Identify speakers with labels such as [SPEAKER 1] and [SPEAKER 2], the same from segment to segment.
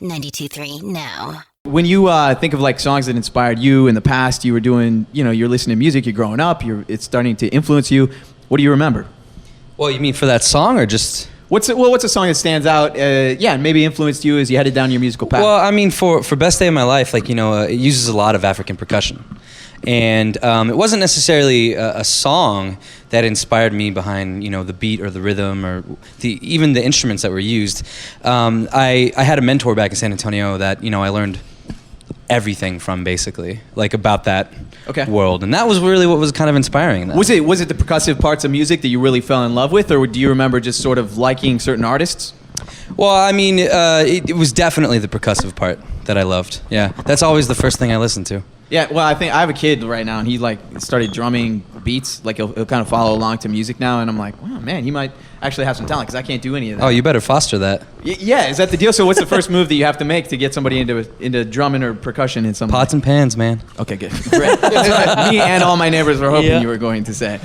[SPEAKER 1] 92.3 now.
[SPEAKER 2] When you think of like songs that inspired you in the past, you were doing, you're listening to music, you're growing up, it's starting to influence you. What do you remember?
[SPEAKER 3] Well, you mean for that song or just?
[SPEAKER 2] What's a song that stands out? Maybe influenced you as you headed down your musical path.
[SPEAKER 3] Well, I mean, for Best Day of My Life, it uses a lot of African percussion. And it wasn't necessarily a song that inspired me behind, the beat or the rhythm or even the instruments that were used. I had a mentor back in San Antonio that, I learned everything from, basically, about that world. And that was really what was kind of inspiring.
[SPEAKER 2] Was it the percussive parts of music that you really fell in love with, or do you remember just sort of liking certain artists?
[SPEAKER 3] Well, I mean, it was definitely the percussive part that I loved. Yeah, that's always the first thing I listened to.
[SPEAKER 2] Yeah, well, I think I have a kid right now, and he started drumming beats. He'll kind of follow along to music now, and I'm like, wow, man, he might actually have some talent because I can't do any of that.
[SPEAKER 3] Oh, you better foster that.
[SPEAKER 2] Yeah, is that the deal? So what's the first move that you have to make to get somebody into drumming or percussion in some
[SPEAKER 3] Pots and pans, man.
[SPEAKER 2] Okay, good. Great. That's what me and all my neighbors were hoping you were going to say.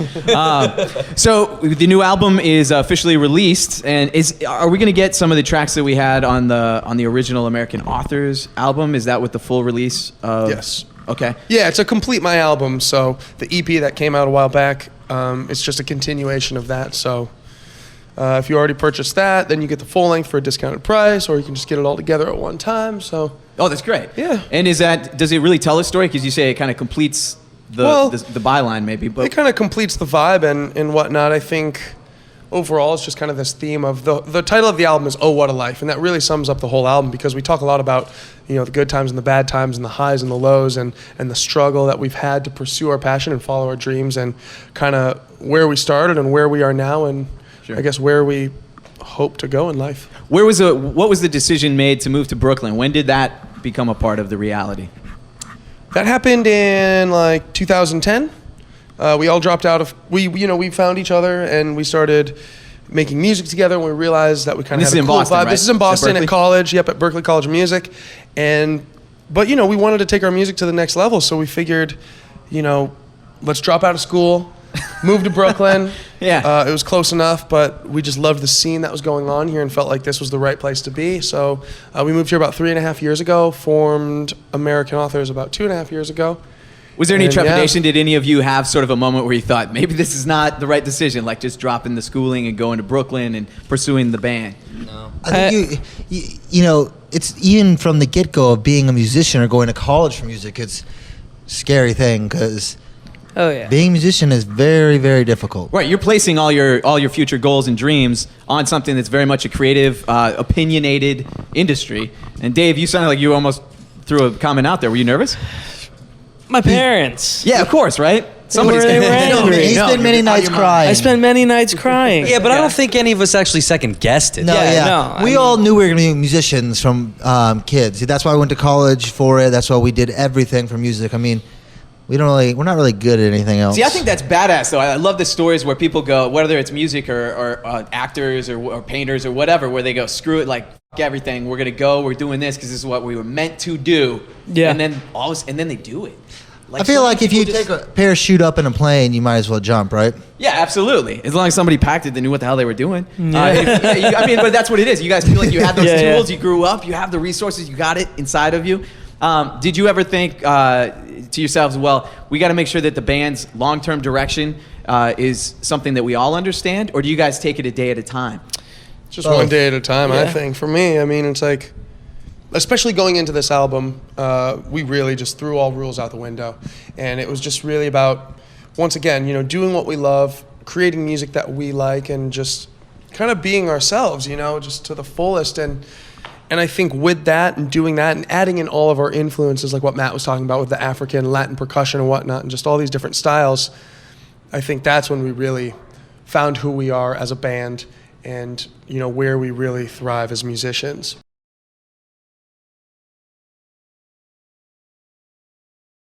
[SPEAKER 2] So the new album is officially released, and are we going to get some of the tracks that we had on the original American Authors album? Is that with the full release of?
[SPEAKER 4] Yes.
[SPEAKER 2] Okay.
[SPEAKER 4] Yeah, it's a Complete My album, so the EP that came out a while back, it's just a continuation of that. So if you already purchased that, then you get the full length for a discounted price, or you can just get it all together at one time. So.
[SPEAKER 2] Oh, that's great.
[SPEAKER 4] Yeah.
[SPEAKER 2] And does it really tell a story? Because you say it kind of completes the byline, maybe. But
[SPEAKER 4] it kind of completes the vibe and whatnot. I think overall it's just kind of this theme of the title of the album is "Oh What a Life," and that really sums up the whole album because we talk a lot about the good times and the bad times and the highs and the lows and the struggle that we've had to pursue our passion and follow our dreams and kind of where we started and where we are now and I guess where we hope to go in life.
[SPEAKER 2] What was the decision made to move to Brooklyn? When did that become a part of the reality?
[SPEAKER 4] That happened in 2010. We all dropped out of we found each other and we started making music together and we realized that we kind of had a cool
[SPEAKER 2] Boston,
[SPEAKER 4] vibe.
[SPEAKER 2] Right?
[SPEAKER 4] This is in Boston
[SPEAKER 2] at
[SPEAKER 4] at college, at Berklee College of Music. But we wanted to take our music to the next level, so we figured, let's drop out of school, move to Brooklyn.
[SPEAKER 2] Yeah.
[SPEAKER 4] It was close enough, but we just loved the scene that was going on here and felt like this was the right place to be. So we moved here about 3.5 years ago, formed American Authors about 2.5 years ago.
[SPEAKER 2] Was there any trepidation? Did any of you have sort of a moment where you thought, maybe this is not the right decision, like just dropping the schooling and going to Brooklyn and pursuing the band?
[SPEAKER 3] No.
[SPEAKER 5] I think it's even from the get-go of being a musician or going to college for music, it's a scary thing because being a musician is very, very difficult.
[SPEAKER 2] Right, you're placing all your future goals and dreams on something that's very much a creative, opinionated industry. And Dave, you sounded like you almost threw a comment out there. Were you nervous?
[SPEAKER 6] My parents.
[SPEAKER 2] Yeah, of course, right?
[SPEAKER 6] Somebody's
[SPEAKER 5] He spent many nights crying.
[SPEAKER 6] I spent many nights crying.
[SPEAKER 3] Yeah, but I don't think any of us actually second guessed it.
[SPEAKER 5] We all knew we were going to be musicians from kids. That's why we went to college for it. That's why we did everything for music. I mean, we're not really good at anything else.
[SPEAKER 2] See, I think that's badass, though. I love the stories where people go, whether it's music or actors or painters or whatever, where they go, screw it, like, f*** everything. We're going to go. We're doing this because this is what we were meant to do.
[SPEAKER 6] Yeah.
[SPEAKER 2] And then they do it.
[SPEAKER 5] I feel like if you take a parachute up in a plane, you might as well jump, right?
[SPEAKER 2] Yeah, absolutely. As long as somebody packed it, they knew what the hell they were doing. But that's what it is. You guys feel like you had those tools. You grew up. You have the resources. You got it inside of you. Did you ever think to yourselves, well, we got to make sure that the band's long-term direction is something that we all understand, or do you guys take it a day at a time?
[SPEAKER 4] Just one day at a time, I think. For me, I mean, it's like, especially going into this album, we really just threw all rules out the window. And it was just really about, once again, doing what we love, creating music that we like, and just kind of being ourselves, just to the fullest. And I think with that and doing that and adding in all of our influences, like what Matt was talking about with the African, Latin percussion and whatnot, and just all these different styles, I think that's when we really found who we are as a band and, where we really thrive as musicians.